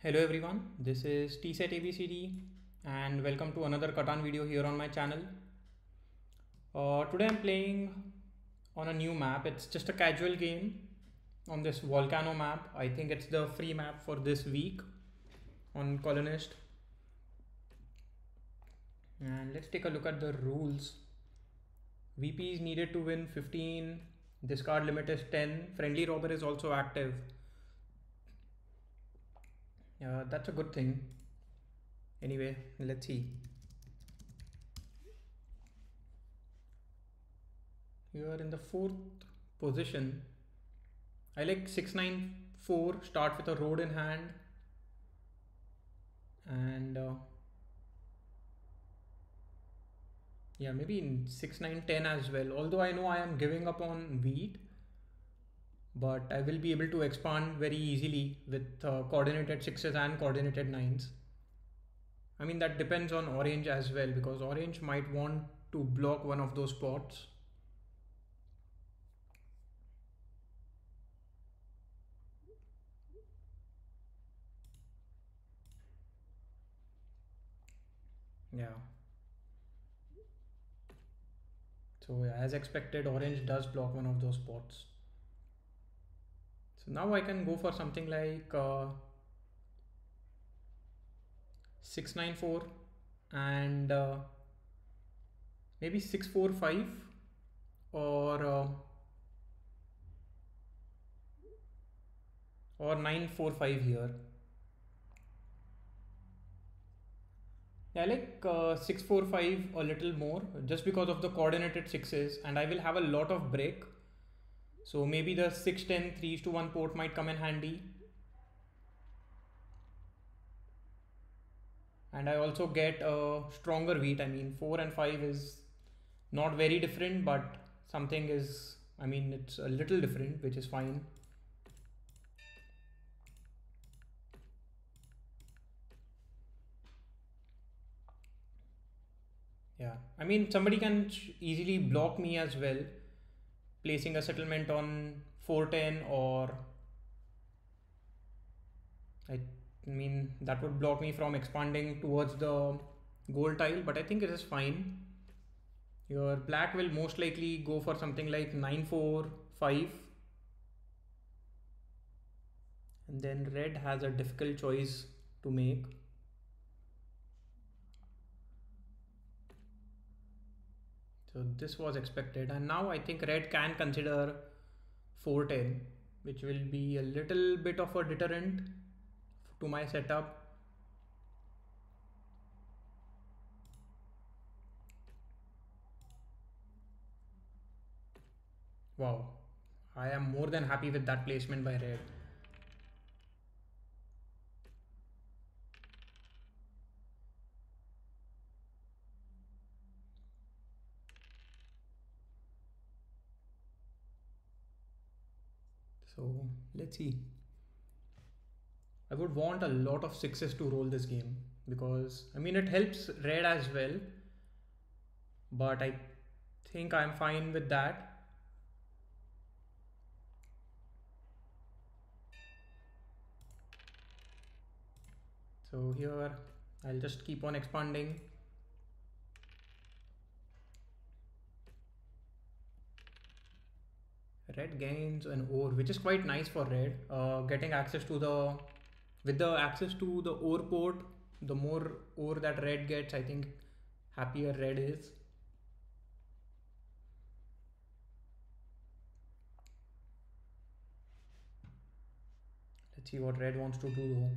Hello everyone, this is TSET ABCD and welcome to another Catan video here on my channel. Today I'm playing on a new map. It's just a casual game on this Volcano map. I think it's the free map for this week on Colonist. And let's take a look at the rules. VP is needed to win 15, discard limit is 10, friendly robber is also active. Yeah, that's a good thing. Anyway, let's see. You are in the 4th position. I like 694, start with a road in hand. And yeah, maybe in 6-9-10 as well. Although I know I am giving up on wheat, but I will be able to expand very easily with coordinated 6s and coordinated 9s. I mean, that depends on orange as well, because orange might want to block one of those spots. Yeah. So yeah, as expected, orange does block one of those spots. So now I can go for something like 694 and maybe 645 or 945 here. Yeah, I like 645 a little more just because of the coordinated 6s, and I will have a lot of break. So maybe the 6-10 3:1 port might come in handy. And I also get a stronger wheat. I mean, 4 and 5 is not very different, but something is, I mean, it's a little different, which is fine. Yeah, I mean, somebody can easily block me as well, placing a settlement on 410, or I mean, that would block me from expanding towards the gold tile, but I think it is fine. Your black will most likely go for something like 945, and then red has a difficult choice to make. So this was expected, and now I think red can consider 410, which will be a little bit of a deterrent to my setup. Wow, I am more than happy with that placement by red. So let's see. I would want a lot of 6s to roll this game, because I mean, it helps red as well, but I think I'm fine with that. So here I'll just keep on expanding. Red gains an ore, which is quite nice for red. Getting access to the, with the access to the ore port, the more ore that red gets, I think happier red is. Let's see what red wants to do though.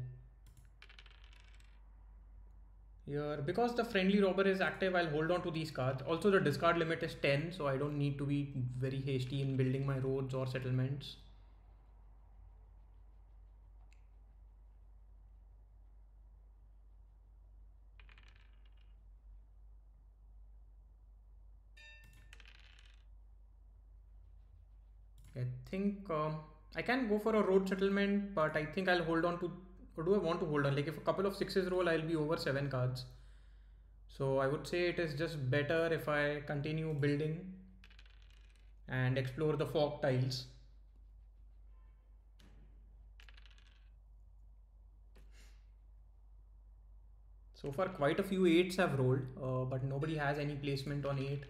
Here, because the friendly robber is active, I'll hold on to these cards. Also, the discard limit is 10, so I don't need to be very hasty in building my roads or settlements. I think I can go for a road settlement, but I think I'll hold on to, or do I want to hold on? Like if a couple of 6s roll, I'll be over 7 cards. So I would say it is just better if I continue building and explore the fog tiles. So far quite a few 8s have rolled, but nobody has any placement on 8.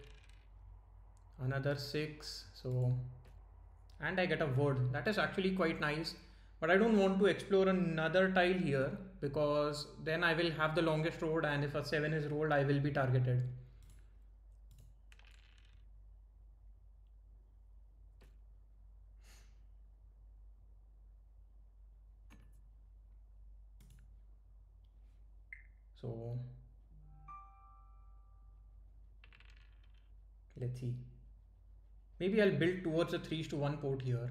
Another 6, so, and I get a wood. That is actually quite nice, but I don't want to explore another tile here because then I will have the longest road, and if a 7 is rolled I will be targeted. So let's see. Maybe I'll build towards a 3:1 port here.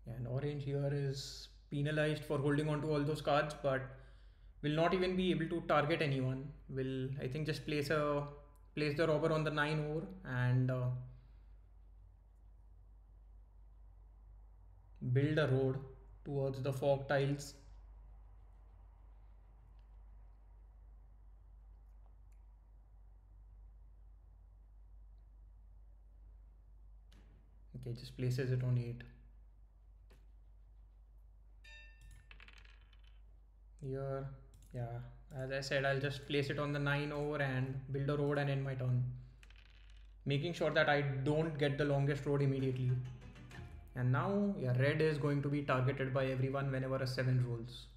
And orange here is penalized for holding on to all those cards, but will not even be able to target anyone. Will, I think, just place the robber on the 9 over and build a road towards the fog tiles. Okay, just places it on 8. Here, yeah, as I said, I'll just place it on the 9 over and build a road and end my turn, making sure that I don't get the longest road immediately. And now, yeah, red is going to be targeted by everyone whenever a 7 rolls.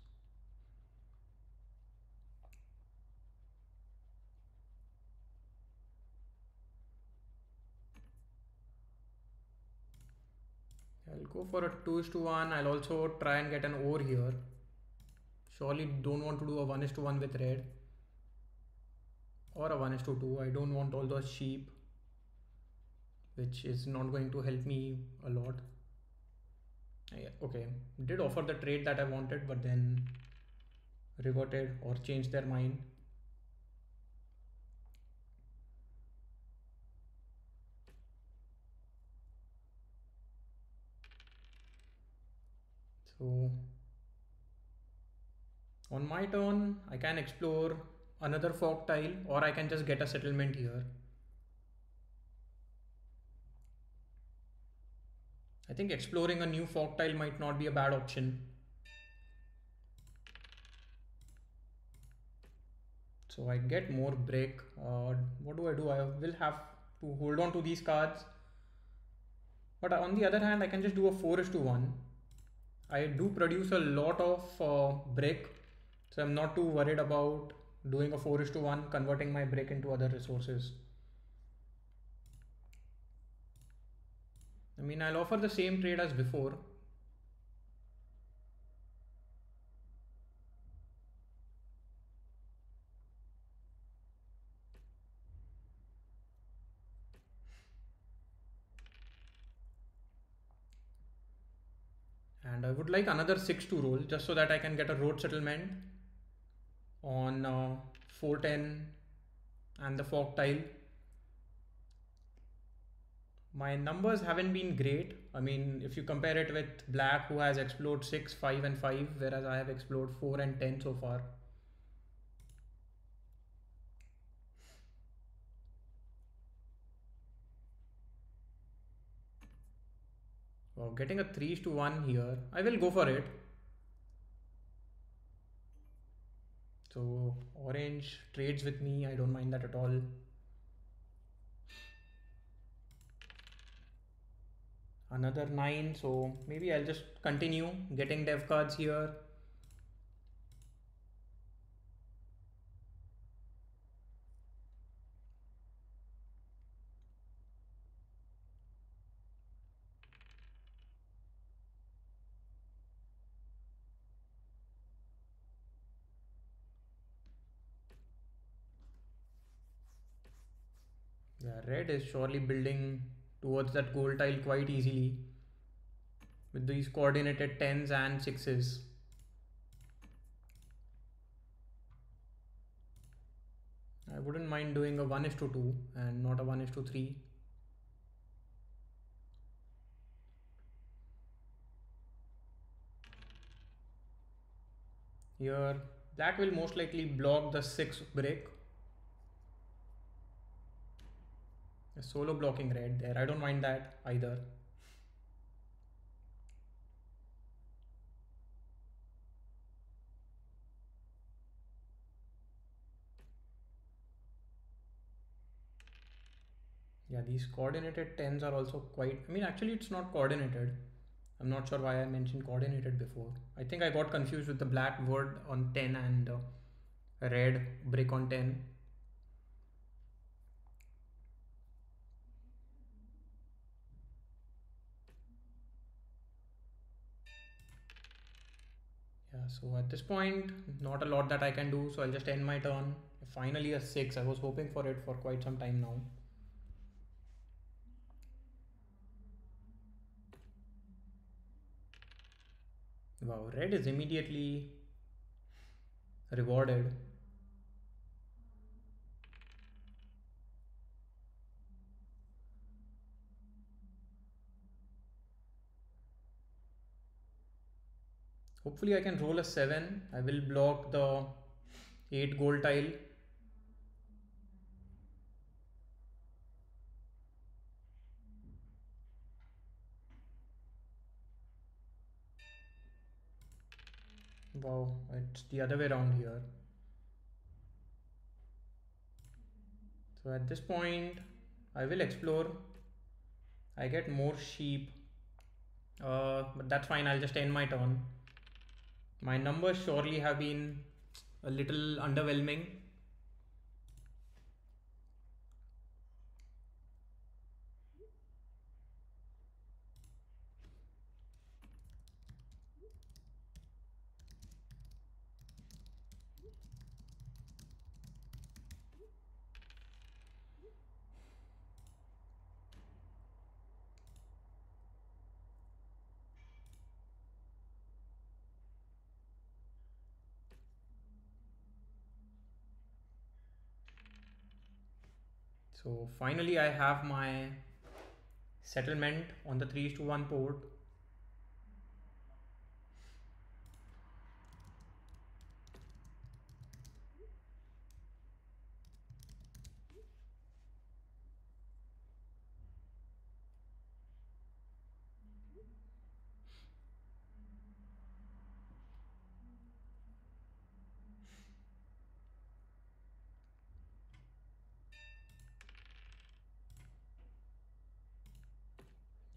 I'll go for a 2:1. I'll also try and get an ore here. Surely don't want to do a 1:1 with red or a 1:2. I don't want all those sheep, which is not going to help me a lot. Okay, did offer the trade that I wanted, but then reverted or changed their mind. So on my turn, I can explore another fog tile, or I can just get a settlement here. I think exploring a new fog tile might not be a bad option. So I get more break. What do? I will have to hold on to these cards. But on the other hand, I can just do a 4:1. I do produce a lot of brick, so I'm not too worried about doing a 4:1, converting my brick into other resources. I mean, I'll offer the same trade as before. And I would like another 6 to roll just so that I can get a road settlement on 4:10 and the fog tile. My numbers haven't been great. I mean, if you compare it with black, who has explored 6, 5 and 5, whereas I have explored 4 and 10 so far. Wow, getting a 3:1 here. I will go for it. So orange trades with me. I don't mind that at all. Another 9. So maybe I'll just continue getting dev cards here. Yeah, red is surely building towards that gold tile quite easily with these coordinated 10s and 6s. I wouldn't mind doing a 1:2 and not a 1:3. Here, that will most likely block the 6 brick. A solo blocking red there. I don't mind that either. Yeah, these coordinated 10s are also quite, I mean, actually it's not coordinated. I'm not sure why I mentioned coordinated before. I think I got confused with the black word on 10 and red brick on 10. Yeah, so at this point, not a lot that I can do, so I'll just end my turn. Finally a 6. I was hoping for it for quite some time now. Wow, red is immediately rewarded. Hopefully I can roll a 7. I will block the 8 gold tile. Wow, it's the other way around here. So at this point, I will explore. I get more sheep, but that's fine. I'll just end my turn. My numbers surely have been a little underwhelming. So finally, I have my settlement on the 3:1 port.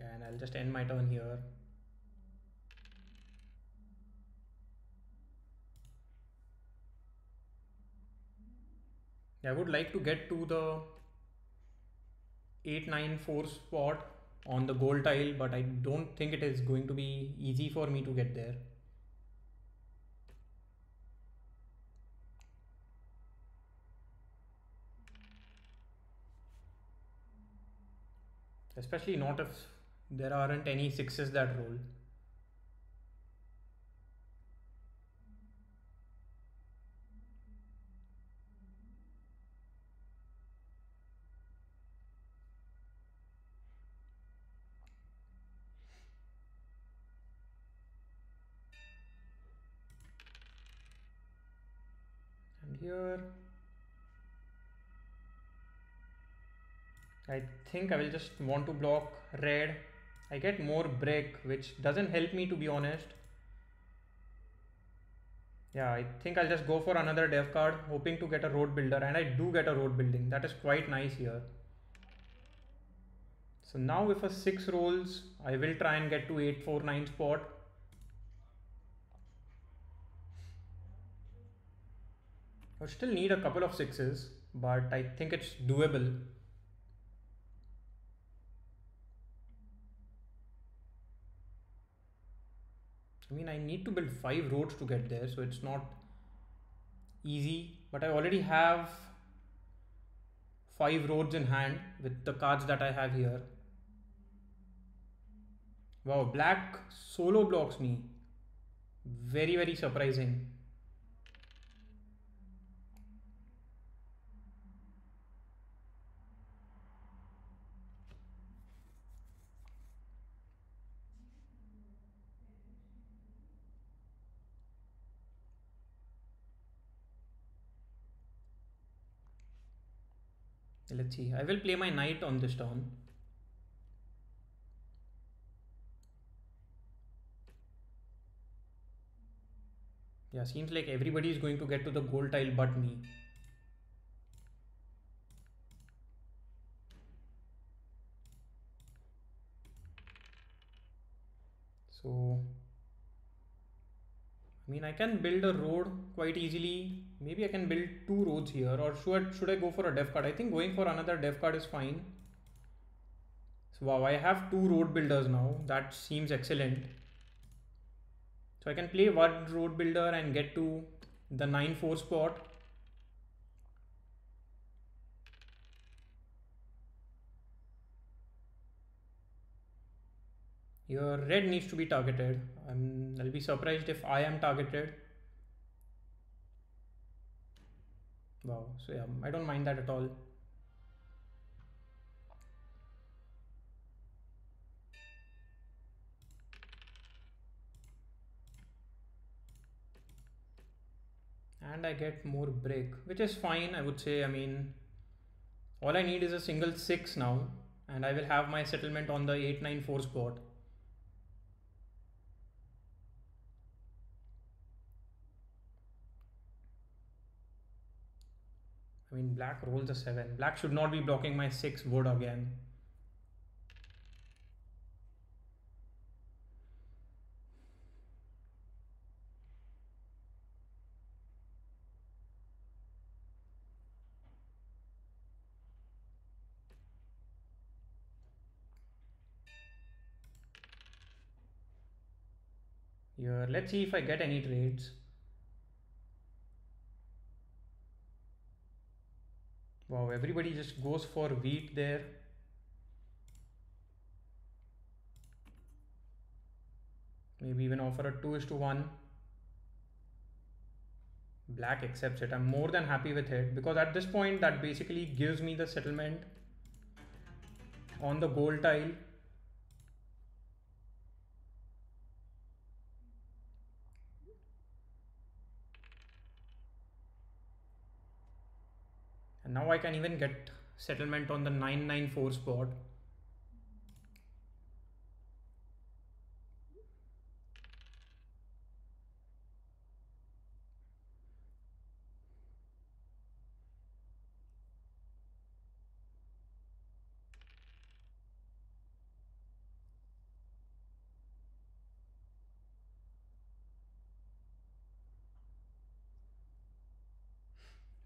Yeah, and I'll just end my turn here. I would like to get to the 894 spot on the gold tile, but I don't think it is going to be easy for me to get there. Especially not if there aren't any 6s that roll. And here, I think I will just want to block red. I get more brick, which doesn't help me, to be honest. Yeah, I think I'll just go for another dev card, hoping to get a road builder, and I do get a road building. That is quite nice here. So now if a 6 rolls, I will try and get to 849 spot. I still need a couple of 6s, but I think it's doable. I mean, I need to build 5 roads to get there, so it's not easy, but I already have 5 roads in hand with the cards that I have here. Wow, black solo blocks me. Very, very surprising. Let's see. I will play my knight on this turn. Yeah, seems like everybody is going to get to the gold tile but me. So I mean, I can build a road quite easily. Maybe I can build two roads here, or should I go for a dev card? I think going for another dev card is fine. So wow, I have two road builders now. That seems excellent. So I can play one road builder and get to the 9-4 spot. Your red needs to be targeted. I'll be surprised if I am targeted. Wow, so yeah, I don't mind that at all. And I get more brick, which is fine, I would say. I mean, all I need is a single 6 now, and I will have my settlement on the 8-9-4 spot. I mean, black rolls a 7. Black should not be blocking my 6 wood again. Here, let's see if I get any trades. Wow, everybody just goes for wheat there. Maybe even offer a 2:1. Black accepts it. I'm more than happy with it, because at this point that basically gives me the settlement on the gold tile. And now I can even get settlement on the 9-9-4 spot.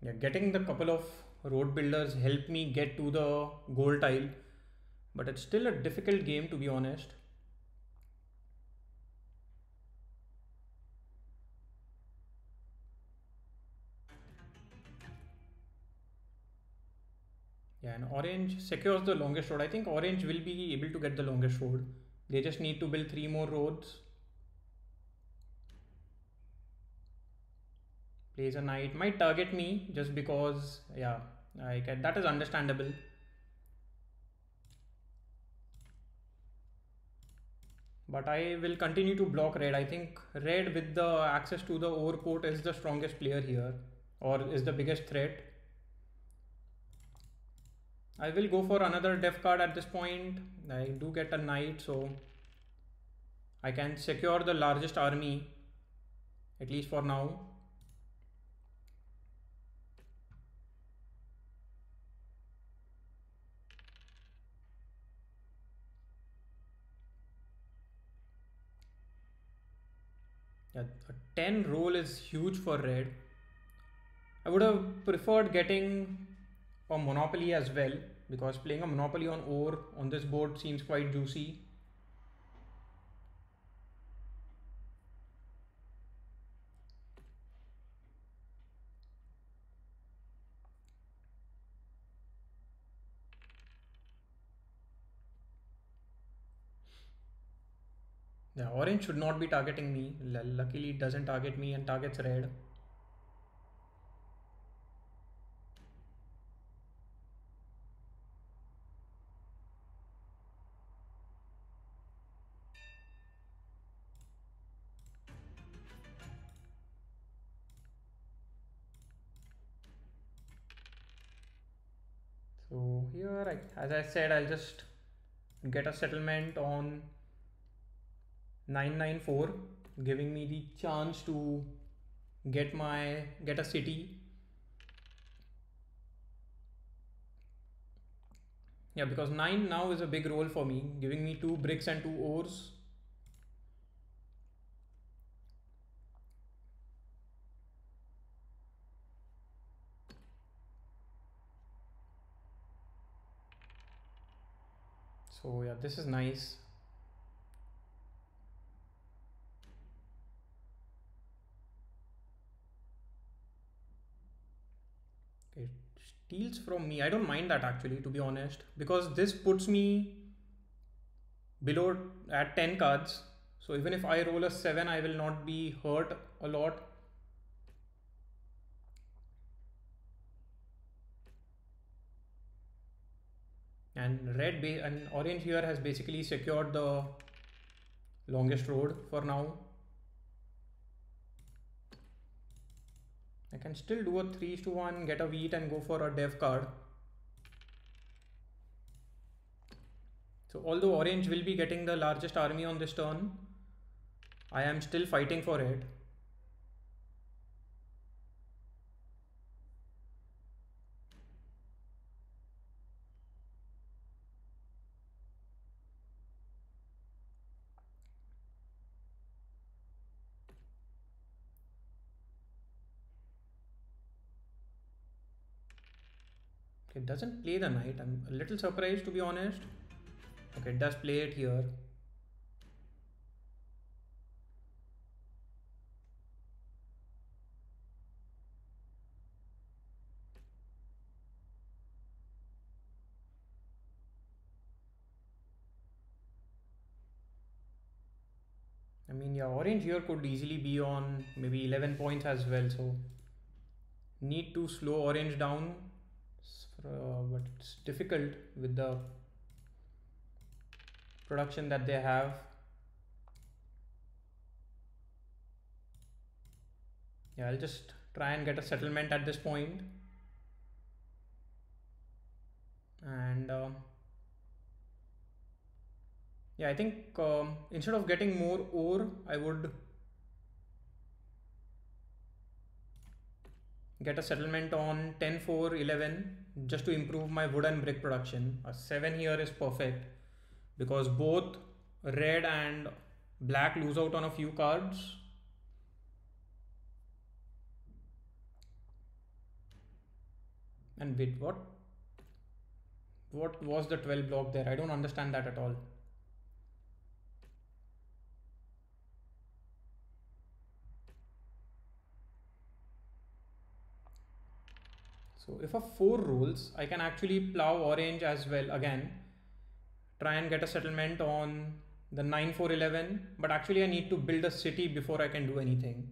Yeah, getting the couple of road builders helped me get to the goal tile, but it's still a difficult game, to be honest. Yeah, and orange secures the longest road. I think orange will be able to get the longest road. They just need to build 3 more roads. Plays a knight. Might target me just because, yeah, that is understandable. But I will continue to block red. I think red with the access to the overcoat is the strongest player here, or is the biggest threat. I will go for another def card at this point. I do get a knight, so I can secure the largest army, at least for now. Yeah, a 10 roll is huge for red. I would have preferred getting a monopoly as well, because playing a monopoly on ore on this board seems quite juicy. Yeah, orange should not be targeting me. Luckily it doesn't target me and targets red. So here, as I said, I'll just get a settlement on 9-9-4, giving me the chance to get a city. Yeah, because 9 now is a big roll for me, giving me 2 bricks and 2 ores. So yeah, this is nice. It steals from me. I don't mind that actually, to be honest, because this puts me below at 10 cards. So even if I roll a 7, I will not be hurt a lot. And and orange here has basically secured the longest road for now. I can still do a 3:1, get a wheat and go for a dev card. So although orange will be getting the largest army on this turn, I am still fighting for it. It doesn't play the knight. I'm a little surprised, to be honest. Okay, it does play it here. I mean, yeah, orange here could easily be on maybe 11 points as well. So need to slow orange down, but it's difficult with the production that they have. Yeah, I'll just try and get a settlement at this point. And yeah, I think instead of getting more ore, I would get a settlement on 10, 4, 11 just to improve my wood and brick production. A 7 here is perfect because both red and black lose out on a few cards. And wait, what? What was the 12 block there? I don't understand that at all. So if a 4 rolls, I can actually plow orange as well again. Try and get a settlement on the 9, 4, 11. But actually I need to build a city before I can do anything.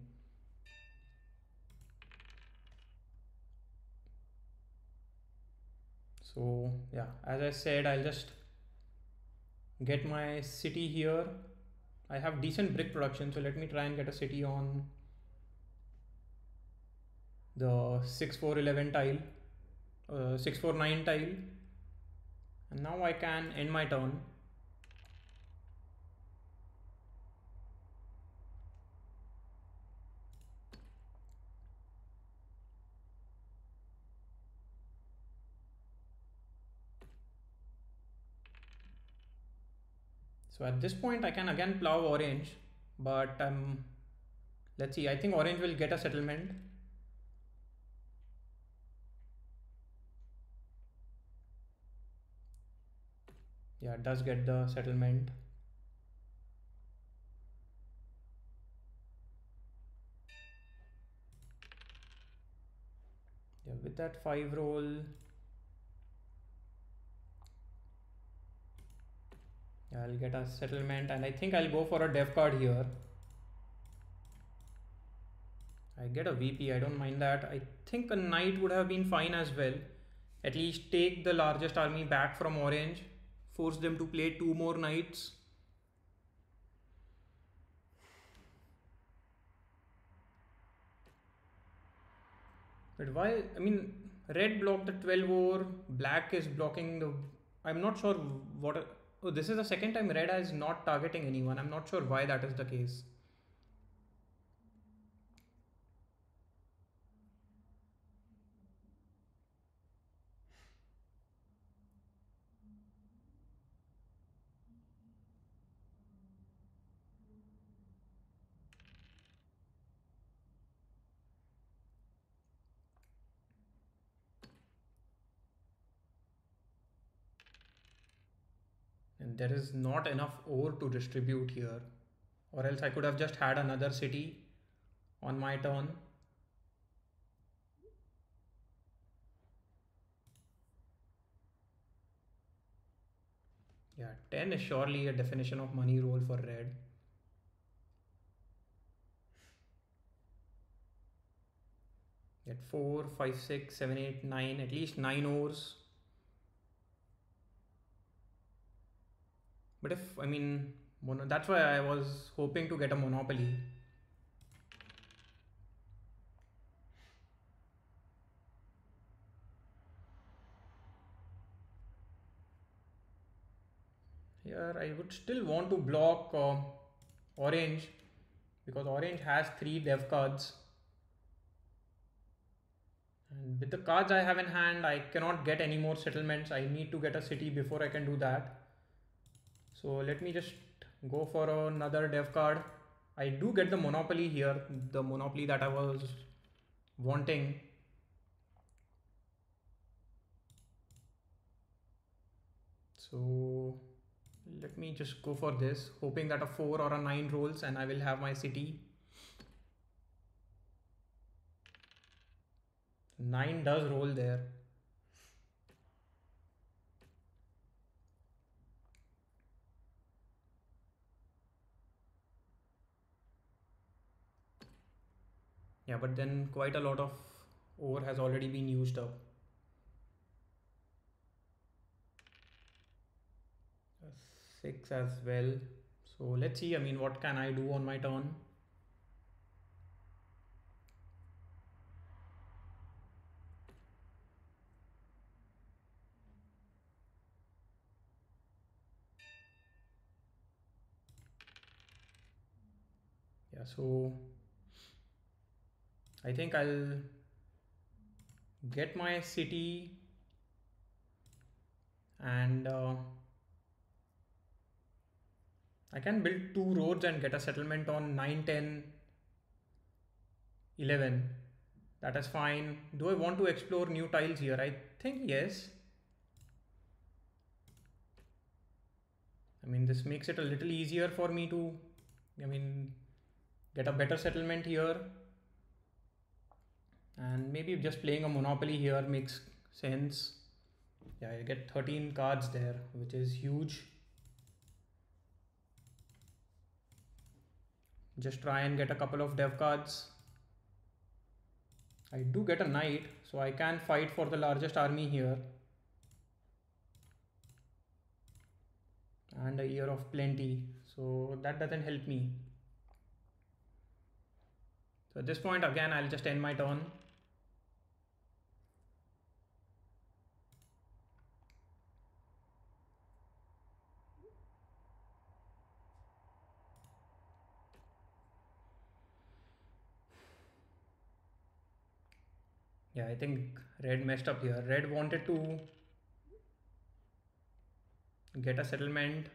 So yeah, as I said, I'll just get my city here. I have decent brick production, so let me try and get a city on the 6, 4, 11 tile, 6, 4, 9 tile. And now I can end my turn. So at this point I can again plow orange, but let's see, I think orange will get a settlement. Yeah, it does get the settlement. Yeah, with that 5 roll, yeah, I'll get a settlement and I think I'll go for a dev card here. I get a VP, I don't mind that. I think a knight would have been fine as well. At least take the largest army back from orange, force them to play 2 more knights. But why? I mean, red blocked the 12 over, black is blocking the. I'm not sure what. Oh, this is the second time red is not targeting anyone. I'm not sure why that is the case. And there is not enough ore to distribute here, or else I could have just had another city on my turn. Yeah, 10 is surely a definition of money roll for red. Get 4, 5, 6, 7, 8, 9, at least 9 ores. But if, I mean, that's why I was hoping to get a monopoly. Here I would still want to block orange, because orange has 3 dev cards. And with the cards I have in hand, I cannot get any more settlements. I need to get a city before I can do that. So let me just go for another dev card. I do get the monopoly here, the monopoly that I was wanting. So let me just go for this, hoping that a 4 or a 9 rolls and I will have my city. 9 does roll there. Yeah, but then quite a lot of ore has already been used up. 6 as well. So let's see, I mean, what can I do on my turn? Yeah, so I think I'll get my city and I can build 2 roads and get a settlement on 9, 10, 11. That is fine. Do I want to explore new tiles here? I think yes. I mean, this makes it a little easier for me to, I mean, get a better settlement here. And maybe just playing a monopoly here makes sense. Yeah, I get 13 cards there, which is huge. Just try and get a couple of dev cards. I do get a knight, so I can fight for the largest army here. And a year of plenty, so that doesn't help me. So at this point again, I'll just end my turn. Yeah, I think red messed up here. Red wanted to get a settlement,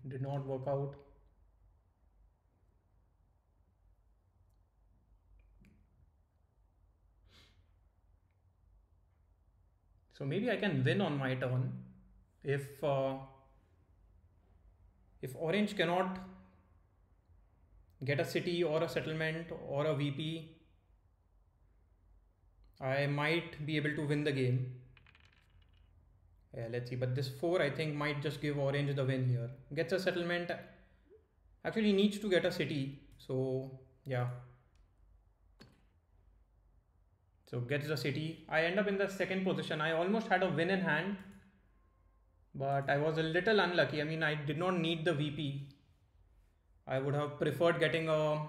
did not work out. So maybe I can win on my turn if orange cannot get a city or a settlement or a VP. I might be able to win the game. Yeah, let's see. But this 4 I think might just give orange the win here. Gets a settlement. Actually needs to get a city. So yeah. So gets the city. I end up in the second position. I almost had a win in hand, but I was a little unlucky. I mean, I did not need the VP. I would have preferred getting a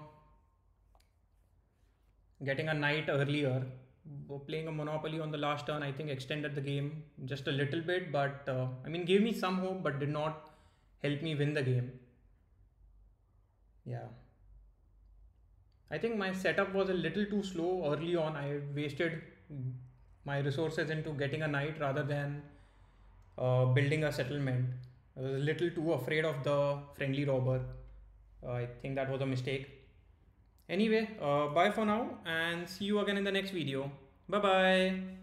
knight earlier. Playing a monopoly on the last turn I think extended the game just a little bit, but I mean, gave me some hope but did not help me win the game. Yeah, I think my setup was a little too slow early on. I wasted my resources into getting a knight rather than building a settlement. I was a little too afraid of the friendly robber. I think that was a mistake. Anyway, bye for now and see you again in the next video. Bye bye.